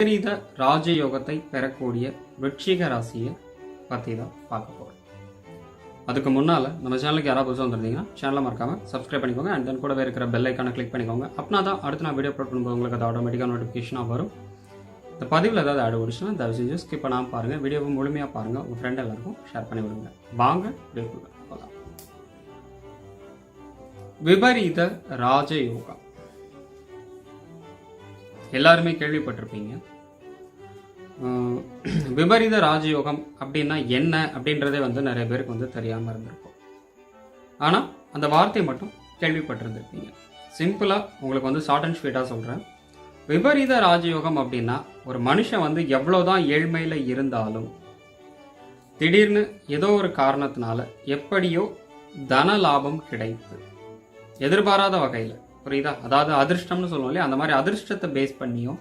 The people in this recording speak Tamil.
விபரீத ராஜயோகத்தை பெறக்கூடிய விருச்சிக ராசியை பற்றி தான் பார்க்க போகிறோம். அதுக்கு முன்னால் நம்ம சேனலுக்கு யாராவது புதுசாக வந்துருந்தீங்கன்னா சேனலை மறக்காமல் சப்ஸ்கிரைப் பண்ணிக்கோங்க. அண்ட் தென் கூடவே இருக்கிற பெல் ஐக்கானை கிளிக் பண்ணிக்கோங்க. அப்படின்னா தான் அடுத்து நான் வீடியோ அப்லோட் பண்ணும்போது உங்களுக்கு அது ஆட்டோமேட்டிக்காக நோட்டிஃபிகேஷனாக வரும். இந்த பதிவில் ஏதாவது ஆட் ஓடிச்சுன்னா தயவு செஞ்சு ஸ்கிப் பண்ணாமல் பாருங்கள். வீடியோவை முழுமையாக பாருங்கள். உங்கள் ஃப்ரெண்ட் எல்லாருக்கும் ஷேர் பண்ணி விடுங்க. வாங்க வீடியோக்குள்ள போகலாம். விபரீத ராஜயோகம் எல்லாருமே கேள்விப்பட்டிருப்பீங்க. விபரீத ராஜயோகம் அப்படின்னா என்ன அப்படின்றதே நிறைய பேருக்கு தெரியாமல் இருந்திருக்கும். ஆனால் அந்த வார்த்தை மட்டும் கேள்விப்பட்டிருந்திருப்பீங்க. சிம்பிளாக உங்களுக்கு ஷார்ட் அண்ட் ஸ்வீட்டாக சொல்கிறேன். விபரீத ராஜயோகம் அப்படின்னா ஒரு மனுஷன் எவ்வளோதான் ஏழ்மையில் இருந்தாலும் திடீர்னு ஏதோ ஒரு காரணத்தினால எப்படியோ தன லாபம் கிடைத்து எதிர்பாராத வகையில், புரியுதா? அதாவது அதிர்ஷ்டம்னு சொல்லுவோம் இல்லையா, அந்த மாதிரி அதிர்ஷ்டத்தை பேஸ் பண்ணியும்